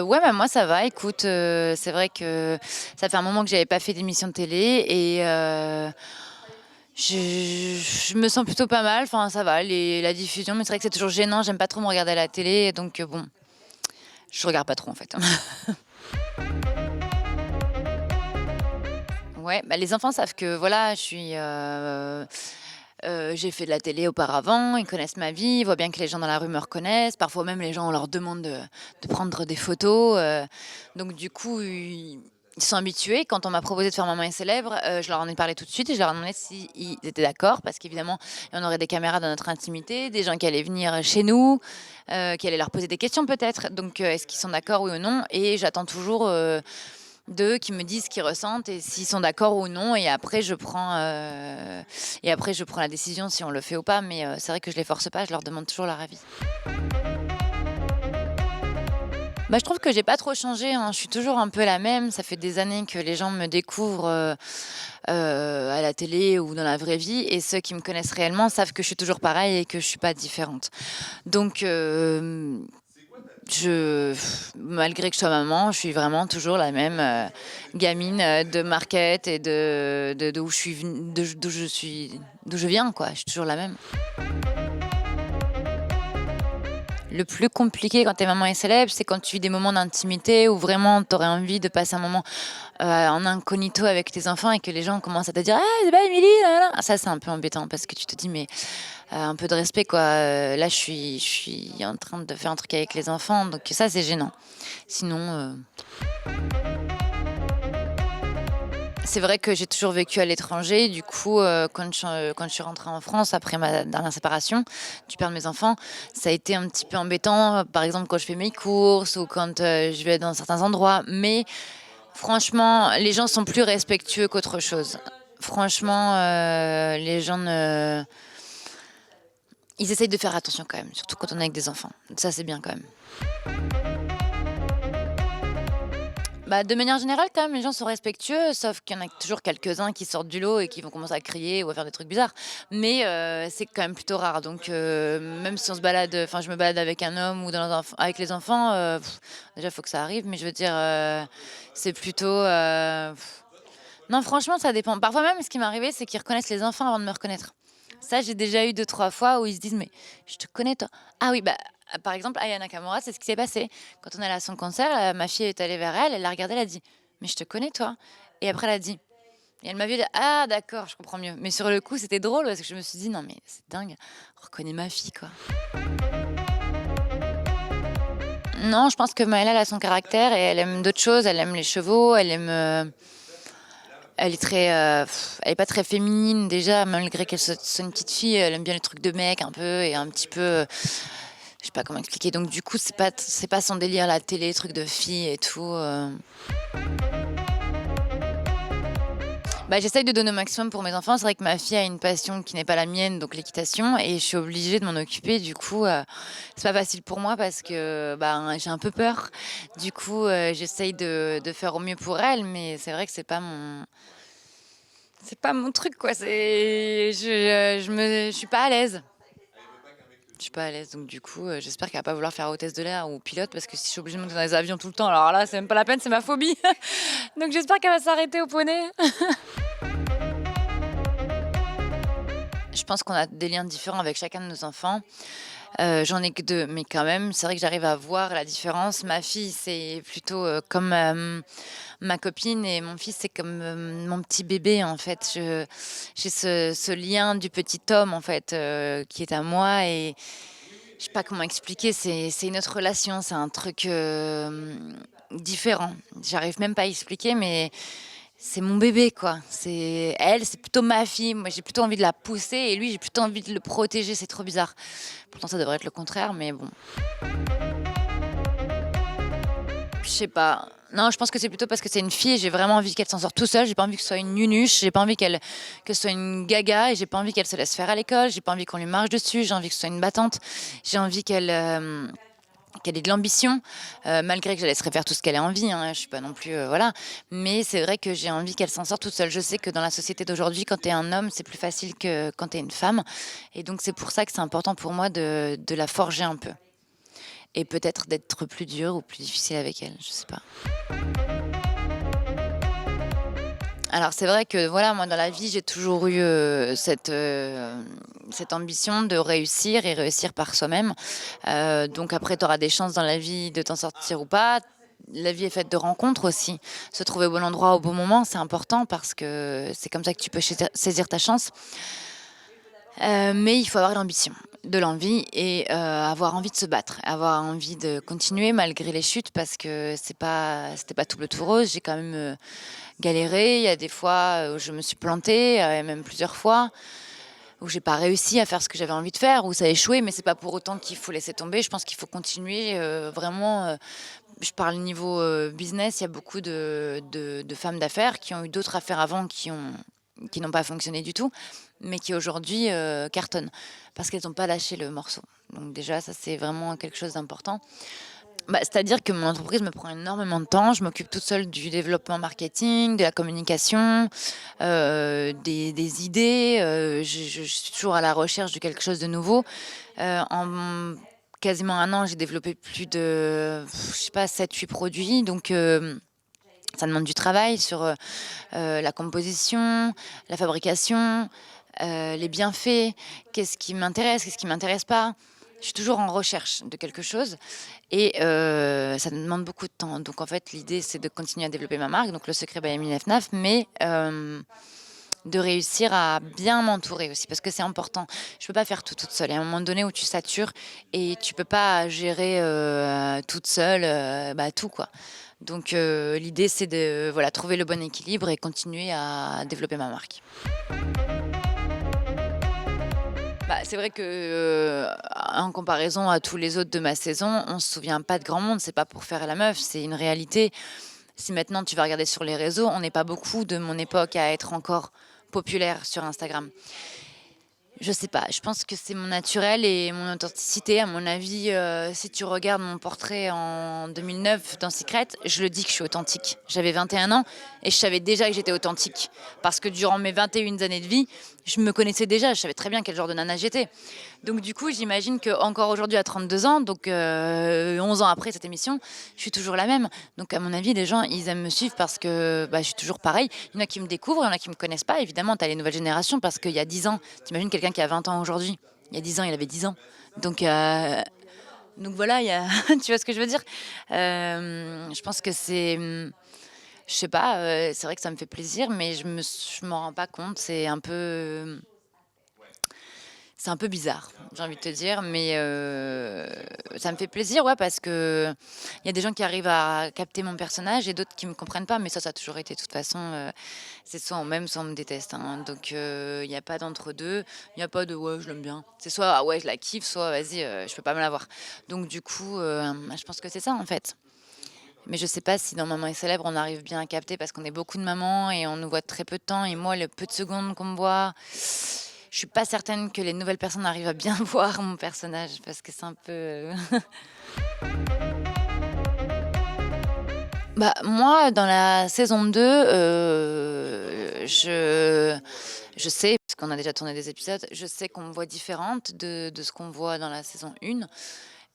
Ouais, bah, moi ça va. Écoute, c'est vrai que ça fait un moment que j'avais pas fait d'émission de télé et je me sens plutôt pas mal. Enfin, ça va, la diffusion, mais c'est vrai que c'est toujours gênant. J'aime pas trop me regarder à la télé, donc bon, je regarde pas trop en fait. Ouais, bah, les enfants savent que voilà, j'ai fait de la télé auparavant, ils connaissent ma vie, ils voient bien que les gens dans la rue me reconnaissent. Parfois même, les gens, on leur demande de prendre des photos, donc du coup, ils sont habitués. Quand on m'a proposé de faire Maman est célèbre, je leur en ai parlé tout de suite et je leur ai demandé s'ils étaient d'accord parce qu'évidemment, on aurait des caméras dans notre intimité, des gens qui allaient venir chez nous, qui allaient leur poser des questions peut-être. Donc, est-ce qu'ils sont d'accord, oui ou non? Et j'attends toujours, d'eux qui me disent ce qu'ils ressentent et s'ils sont d'accord ou non et après je prends la décision si on le fait ou pas, mais c'est vrai que je les force pas, je leur demande toujours leur avis. Bah, je trouve que j'ai pas trop changé, hein, je suis toujours un peu la même. Ça fait des années que les gens me découvrent, à la télé ou dans la vraie vie et ceux qui me connaissent réellement savent que je suis toujours pareille et que je suis pas différente. Donc Je malgré que je sois maman, je suis vraiment toujours la même, gamine, de Marquette et de d'où je suis venue d'où je viens, quoi. Je suis toujours la même. Le plus compliqué quand tu es maman et célèbre, c'est quand tu vis des moments d'intimité où vraiment tu aurais envie de passer un moment, en incognito avec tes enfants et que les gens commencent à te dire: «Ah, c'est pas Émilie, nanana». Ça, c'est un peu embêtant parce que tu te dis: «Mais, un peu de respect, quoi, là, je suis en train de faire un truc avec les enfants», donc ça, c'est gênant. Sinon, c'est vrai que j'ai toujours vécu à l'étranger. Du coup, quand je suis rentrée en France après ma dernière séparation du père de mes enfants, ça a été un petit peu embêtant, par exemple, quand je fais mes courses ou quand, je vais dans certains endroits. Mais franchement, les gens sont plus respectueux qu'autre chose. Franchement, les gens ne ils essayent de faire attention quand même, surtout quand on est avec des enfants. Ça, c'est bien quand même. Bah, de manière générale, quand même, les gens sont respectueux, sauf qu'il y en a toujours quelques-uns qui sortent du lot et qui vont commencer à crier ou à faire des trucs bizarres. Mais c'est quand même plutôt rare. Donc, même si on se balade, enfin, je me balade avec un homme ou avec les enfants, déjà, il faut que ça arrive. Mais je veux dire, c'est plutôt. Non, franchement, ça dépend. Parfois même, ce qui m'est arrivé, c'est qu'ils reconnaissent les enfants avant de me reconnaître. Ça, j'ai déjà eu deux, trois fois où ils se disent: «Mais je te connais, toi?» Ah oui, bah, par exemple, Aya Nakamura, c'est ce qui s'est passé. Quand on est allé à son concert, ma fille est allée vers elle, elle l'a regardée, elle a dit: «Mais je te connais, toi?» Et après, elle a dit et elle m'a vue, elle a dit: «Ah d'accord, je comprends mieux». Mais sur le coup, c'était drôle parce que je me suis dit: «Non mais c'est dingue, reconnais ma fille, quoi». Non, je pense que Maëlle, elle a son caractère et elle aime d'autres choses. Elle aime les chevaux, elle est très, elle est pas très féminine déjà, malgré qu'elle soit une petite fille, elle aime bien les trucs de mec un peu et un petit peu, je sais pas comment expliquer. Donc du coup, c'est pas son délire la télé, trucs de filles et tout. Bah, j'essaye de donner au maximum pour mes enfants. C'est vrai que ma fille a une passion qui n'est pas la mienne, donc l'équitation et je suis obligée de m'en occuper. Du coup, c'est pas facile pour moi parce que, ben, j'ai un peu peur. Du coup, j'essaye de faire au mieux pour elle, mais c'est vrai que c'est pas mon truc, quoi. Je suis pas à l'aise. Je suis pas à l'aise, donc du coup, j'espère qu'elle va pas vouloir faire hôtesse de l'air ou pilote parce que si je suis obligée de monter dans les avions tout le temps, alors là, c'est même pas la peine, c'est ma phobie. Donc j'espère qu'elle va s'arrêter au poney. Je pense qu'on a des liens différents avec chacun de nos enfants. J'en ai que 2, mais quand même, c'est vrai que j'arrive à voir la différence. Ma fille, c'est plutôt, comme, ma copine et mon fils, c'est comme, mon petit bébé, en fait. J'ai ce lien du petit homme, en fait, qui est à moi et je sais pas comment expliquer, c'est une autre relation, c'est un truc, différent. J'arrive même pas à expliquer, mais c'est mon bébé, quoi. C'est plutôt ma fille. Moi, j'ai plutôt envie de la pousser et lui, j'ai plutôt envie de le protéger. C'est trop bizarre. Pourtant, ça devrait être le contraire, mais bon. Je sais pas. Non, je pense que c'est plutôt parce que c'est une fille et j'ai vraiment envie qu'elle s'en sorte tout seule. J'ai pas envie que ce soit une nunuche. J'ai pas envie que ce soit une gaga et j'ai pas envie qu'elle se laisse faire à l'école. J'ai pas envie qu'on lui marche dessus. J'ai envie que ce soit une battante. J'ai envie qu'elle ait de l'ambition, malgré que je la laisserai faire tout ce qu'elle a envie, hein, je suis pas non plus, voilà. Mais c'est vrai que j'ai envie qu'elle s'en sorte toute seule. Je sais que dans la société d'aujourd'hui, quand tu es un homme, c'est plus facile que quand tu es une femme et donc c'est pour ça que c'est important pour moi de la forger un peu et peut-être d'être plus dur ou plus difficile avec elle, je sais pas. Alors c'est vrai que voilà, moi dans la vie, j'ai toujours eu, cette ambition de réussir et réussir par soi-même. Donc après tu auras des chances dans la vie de t'en sortir ou pas. La vie est faite de rencontres aussi. Se trouver au bon endroit au bon moment, c'est important parce que c'est comme ça que tu peux saisir ta chance. Mais il faut avoir de l'envie et avoir envie de se battre, avoir envie de continuer malgré les chutes parce que c'était pas tout bleu tout rose. J'ai quand même, galéré. Il y a des fois, où je me suis plantée, et même plusieurs fois, où j'ai pas réussi à faire ce que j'avais envie de faire, où ça a échoué, mais c'est pas pour autant qu'il faut laisser tomber. Je pense qu'il faut continuer, vraiment, je parle niveau, business, il y a beaucoup de femmes d'affaires qui ont eu d'autres affaires avant qui n'ont pas fonctionné du tout, mais qui aujourd'hui, cartonnent parce qu'elles n'ont pas lâché le morceau. Donc déjà, ça, c'est vraiment quelque chose d'important. Bah, c'est-à-dire que mon entreprise me prend énormément de temps. Je m'occupe toute seule du développement marketing, de la communication, des idées. Je suis toujours à la recherche de quelque chose de nouveau. En quasiment un an, j'ai développé plus de, je sais pas, 7-8 produits. Donc, ça demande du travail sur la composition, la fabrication, les bienfaits, qu'est-ce qui m'intéresse pas. Je suis toujours en recherche de quelque chose et ça demande beaucoup de temps. Donc en fait, l'idée, c'est de continuer à développer ma marque, donc Le Secret by Amélie Nefnaf, mais de réussir à bien m'entourer aussi, parce que c'est important. Je peux pas faire tout toute seule. Il y a un moment donné où tu satures et tu peux pas gérer toute seule tout, quoi. Donc l'idée, c'est de voilà, trouver le bon équilibre et continuer à développer ma marque. Bah, c'est vrai que, en comparaison à tous les autres de ma saison, on se souvient pas de grand monde. C'est pas pour faire la meuf, c'est une réalité. Si maintenant tu vas regarder sur les réseaux, on n'est pas beaucoup de mon époque à être encore populaire sur Instagram. Je sais pas, je pense que c'est mon naturel et mon authenticité. À mon avis, si tu regardes mon portrait en 2009 dans Secret, je le dis que je suis authentique. J'avais 21 ans et je savais déjà que j'étais authentique. Parce que durant mes 21 années de vie, je me connaissais déjà, je savais très bien quel genre de nana j'étais. Donc du coup, j'imagine qu'encore aujourd'hui à 32 ans, donc 11 ans après cette émission, je suis toujours la même. Donc à mon avis, les gens, ils aiment me suivre parce que je suis toujours pareil. Il y en a qui me découvrent, il y en a qui me connaissent pas. Évidemment, tu as les nouvelles générations parce qu'il y a 10 ans, t'imagines quelqu'un qui a 20 ans aujourd'hui. Il y a 10 ans, il avait 10 ans. Donc voilà, tu vois ce que je veux dire. Je pense que je sais pas, c'est vrai que ça me fait plaisir, mais je m'en rends pas compte. C'est un peu bizarre, j'ai envie de te dire, mais ça me fait plaisir, ouais, parce que il y a des gens qui arrivent à capter mon personnage et d'autres qui me comprennent pas, mais ça a toujours été de toute façon, c'est soit on m'aime, soit on me déteste, hein. Donc il y a pas d'entre-deux, il y a pas de: «Ouais, je l'aime bien». C'est soit: «Ah ouais, je la kiffe», soit: «Vas-y, je peux pas me la voir». Donc du coup, je pense que c'est ça, en fait. Mais je sais pas si dans Maman est célèbre, on arrive bien à capter parce qu'on est beaucoup de mamans et on nous voit très peu de temps et moi, le peu de secondes qu'on me voit, je suis pas certaine que les nouvelles personnes arrivent à bien voir mon personnage parce que c'est un peu, moi, dans la saison 2, je sais, parce qu'on a déjà tourné des épisodes, je sais qu'on me voit différente de ce qu'on voit dans la saison 1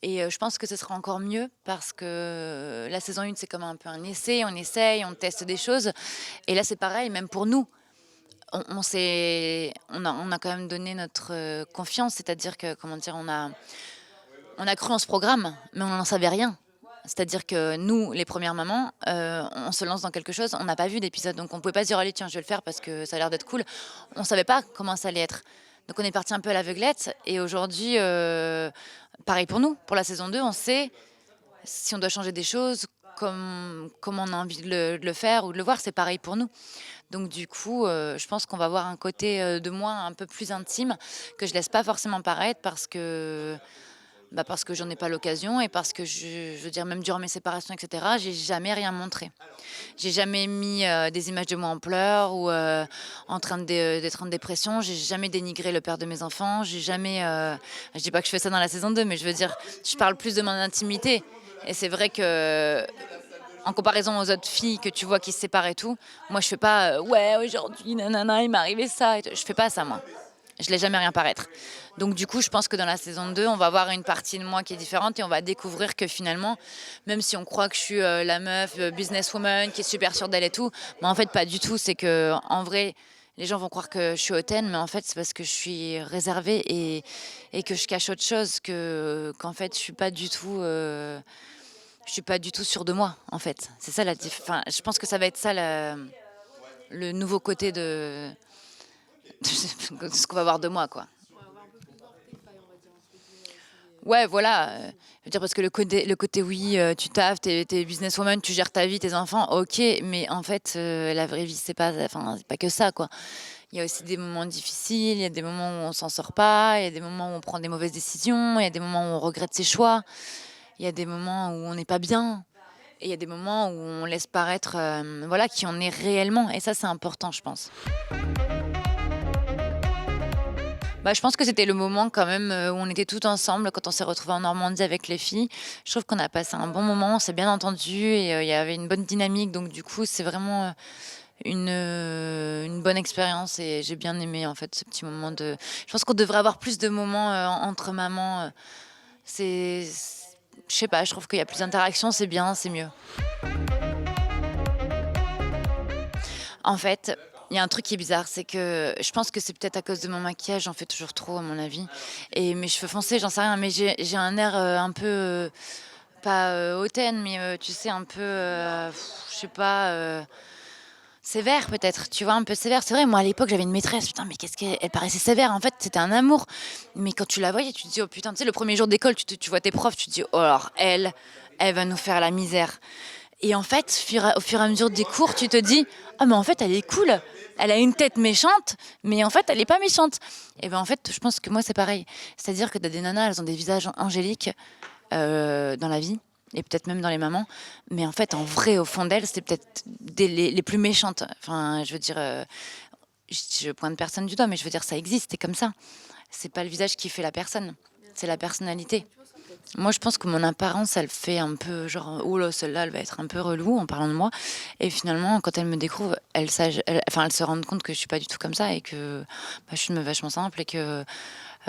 et je pense que ce sera encore mieux parce que la saison 1, c'est comme un peu un essai, on essaye, on teste des choses et là, c'est pareil, même pour nous. On a quand même donné notre, confiance, c'est-à-dire que, comment dire? On a cru en ce programme, mais on n'en savait rien. C'est-à-dire que nous, les premières mamans, on se lance dans quelque chose, on n'a pas vu d'épisode, donc on pouvait pas se dire: «Allez tiens, je vais le faire parce que ça a l'air d'être cool». On savait pas comment ça allait être. Donc on est parti un peu à l'aveuglette et aujourd'hui, pareil pour nous, pour la saison 2, on sait si on doit changer des choses, comment on a envie de le faire ou de le voir, c'est pareil pour nous. Donc du coup, je pense qu'on va avoir un côté, de moi un peu plus intime que je laisse pas forcément paraître parce que j'en ai pas l'occasion et parce que je veux dire même durant mes séparations et cetera, j'ai jamais rien montré. J'ai jamais mis, des images de moi en pleurs ou, en train d'être en dépression. J'ai jamais dénigré le père de mes enfants. J'ai jamais, je dis pas que je fais ça dans la saison 2, mais je veux dire, je parle plus de mon intimité et c'est vrai que en comparaison aux autres filles que tu vois qui se séparent et tout, moi je fais pas, «Ouais, aujourd'hui, nanana, il m'est arrivé ça» et tout. Je fais pas ça moi. Je laisse jamais rien paraître. Donc du coup, je pense que dans la saison 2, on va voir une partie de moi qui est différente et on va découvrir que finalement, même si on croit que je suis la meuf businesswoman qui est super sûre d'elle et tout, mais en fait pas du tout. C'est que en vrai, les gens vont croire que je suis hautaine, mais en fait c'est parce que je suis réservée et que je cache autre chose, qu'en fait je suis pas du tout sûre de moi. En fait, c'est ça Enfin, je pense que ça va être ça le nouveau côté de ce qu'on va voir de moi, quoi. Ouais, voilà. Je veux dire, parce que le côté oui, tu taffes, t'es businesswoman, tu gères ta vie, tes enfants, ok, mais en fait, la vraie vie, c'est pas que ça, quoi. Il y a aussi des moments difficiles, il y a des moments où on s'en sort pas, il y a des moments où on prend des mauvaises décisions, il y a des moments où on regrette ses choix, il y a des moments où on n'est pas bien, et il y a des moments où on laisse paraître, voilà, qui on est réellement, et ça, c'est important, je pense. Bah, je pense que c'était le moment quand même, où on était toutes ensemble quand on s'est retrouvés en Normandie avec les filles. Je trouve qu'on a passé un bon moment, on s'est bien entendus et il y avait une bonne dynamique, donc du coup, c'est vraiment, une bonne expérience et j'ai bien aimé, en fait, ce petit moment de je pense qu'on devrait avoir plus de moments, entre mamans, c'est je sais pas, je trouve qu'il y a plus d'interactions, c'est bien, c'est mieux. En fait, il y a un truc qui est bizarre, c'est que je pense que c'est peut-être à cause de mon maquillage, j'en fais toujours trop à mon avis et mes cheveux foncés, j'en sais rien, mais j'ai un air, un peu, pas, hautaine, mais, tu sais un peu, je sais pas, sévère peut-être, tu vois? Un peu sévère. C'est vrai, moi à l'époque, j'avais une maîtresse, putain, mais qu'est-ce qu'elle elle paraissait sévère, en fait, c'était un amour. Mais quand tu la voyais, tu te dis: «Oh putain», tu sais, le premier jour d'école, tu vois tes profs, tu te dis: «Oh alors elle va nous faire la misère». Et en fait, au fur et à mesure des cours, tu te dis: «Ah mais en fait, elle est cool. Elle a une tête méchante, mais en fait, elle est pas méchante». Et ben, en fait, je pense que moi, c'est pareil. C'est-à-dire que tu des nanas, elles ont des visages angéliques, dans la vie et peut-être même dans les mamans, mais en fait, en vrai, au fond d'elles, c'est peut-être les plus méchantes. Enfin, je veux dire, je pointe personne du doigt, mais je veux dire, ça existe, c'est comme ça. C'est pas le visage qui fait la personne, c'est la personnalité. Moi, je pense que mon apparence, elle fait un peu genre: «Oh là, celle-là, elle va être un peu relou», en parlant de moi et finalement, quand elle me découvre, elle se rend compte que je suis pas du tout comme ça et que, bah, je suis une meuf vachement simple et que,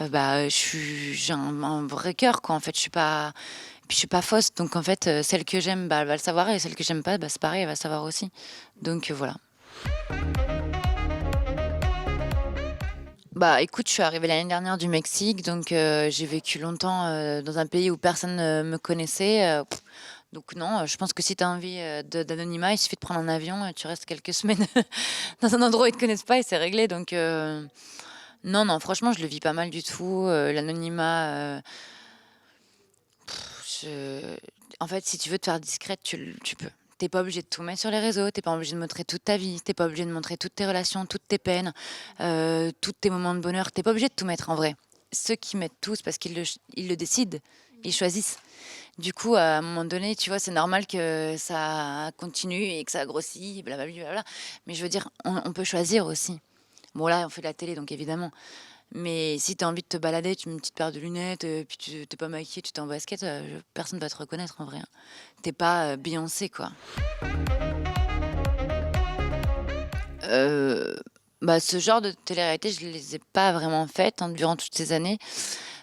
bah, j'ai un vrai cœur, quoi, en fait. Je suis pas fausse, donc en fait, celle que j'aime, bah, elle va le savoir et celle que j'aime pas, bah, c'est pareil, elle va le savoir aussi. Donc voilà. Bah, écoute, je suis arrivée l'année dernière du Mexique, donc j'ai vécu longtemps, dans un pays où personne, me connaissait, donc non, je pense que si tu as envie, d'anonymat, il suffit de prendre un avion et tu restes quelques semaines dans un endroit où ils te connaissent pas et c'est réglé, donc non, non, franchement, je le vis pas mal du tout, l'anonymat, je en fait, si tu veux te faire discrète, tu peux. T'es pas obligé de tout mettre sur les réseaux, t'es pas obligé de montrer toute ta vie, t'es pas obligé de montrer toutes tes relations, toutes tes peines, tous tes moments de bonheur. T'es pas obligé de tout mettre en vrai. Ceux qui mettent tout, c'est parce qu'ils le décident, ils choisissent. Du coup, à un moment donné, tu vois, c'est normal que ça continue et que ça grossit, blablabla, blabla. Mais je veux dire, on peut choisir aussi. Bon là, on fait de la télé, donc évidemment. Mais si tu as envie de te balader, tu mets une petite paire de lunettes, puis tu es pas maquillée, tu t'es en basket, personne va te reconnaître en vrai, hein. Tu pas, Beyoncé, quoi. Heu, Bah, ce genre de télé-réalité, je les ai pas vraiment faites, hein, durant toutes ces années.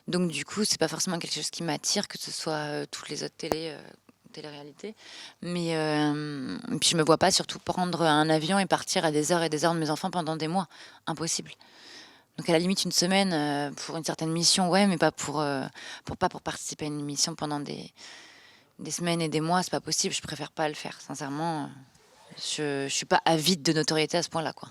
Donc du coup, c'est pas forcément quelque chose qui m'attire, que ce soit, toutes les autres télé-réalités. Mais puis je me vois pas surtout prendre un avion et partir à des heures et des heures de mes enfants pendant des mois. Impossible. Donc à la limite une semaine, pour une certaine mission, ouais, mais pas pour participer à une mission pendant des semaines et des mois, c'est pas possible. Je préfère pas le faire, sincèrement, je suis pas avide de notoriété à ce point-là, quoi.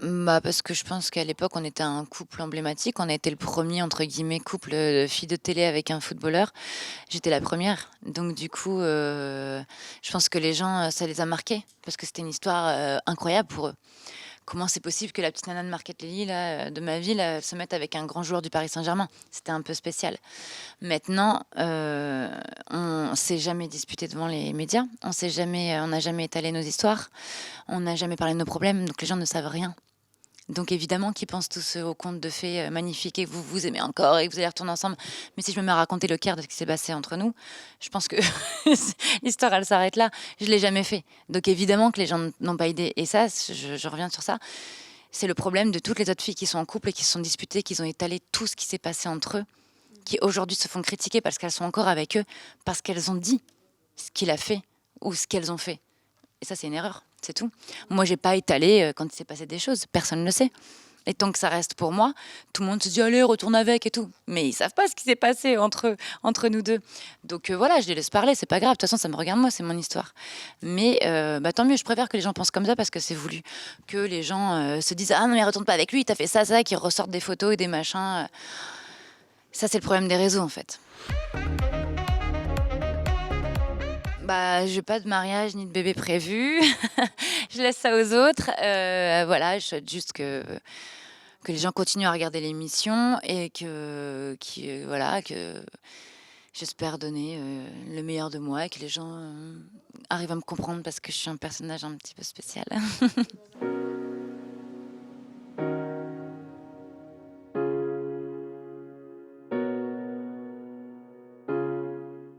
Bah, parce que je pense qu'à l'époque, on était un couple emblématique. On a été le premier entre guillemets «couple», de filles de télé avec un footballeur. J'étais la première, donc du coup, je pense que les gens, ça les a marqués parce que c'était une histoire, incroyable pour eux. Comment c'est possible que la petite nana de Marquette Lely là, de ma ville, se mette avec un grand joueur du Paris Saint-Germain? C'était un peu spécial. Maintenant, on s'est jamais disputé devant les médias, on n'a jamais étalé nos histoires, on n'a jamais parlé de nos problèmes, donc les gens ne savent rien. Donc évidemment qu'ils pensent tous, au conte de fées, magnifique et que vous vous aimez encore et que vous allez retourner ensemble. Mais si je me mets à raconter le quart de ce qui s'est passé entre nous, je pense que l'histoire elle s'arrête là. Je l'ai jamais fait. Donc évidemment que les gens n'ont pas idée et ça, je reviens sur ça, c'est le problème de toutes les autres filles qui sont en couple et qui se sont disputées, qui ont étalé tout ce qui s'est passé entre eux, qui aujourd'hui se font critiquer parce qu'elles sont encore avec eux, parce qu'elles ont dit ce qu'il a fait ou ce qu'elles ont fait. Et ça, c'est une erreur, c'est tout. Moi, j'ai pas étalé quand il s'est passé des choses, personne ne le sait. Et tant que ça reste pour moi, tout le monde se dit allez, retourne avec et tout. Mais ils savent pas ce qui s'est passé entre nous deux. Donc voilà, je les laisse parler, c'est pas grave. De toute façon, ça me regarde moi, c'est mon histoire. Mais tant mieux, je préfère que les gens pensent comme ça parce que c'est voulu. Que les gens se disent ah non, mais retourne pas avec lui, t'as fait ça, qu'ils ressortent des photos et des machins. Ça, c'est le problème des réseaux en fait. Bah, j'ai pas de mariage ni de bébé prévu. Je laisse ça aux autres. Voilà, je souhaite juste que les gens continuent à regarder l'émission et voilà, que j'espère donner, le meilleur de moi et que les gens, arrivent à me comprendre parce que je suis un personnage un petit peu spécial.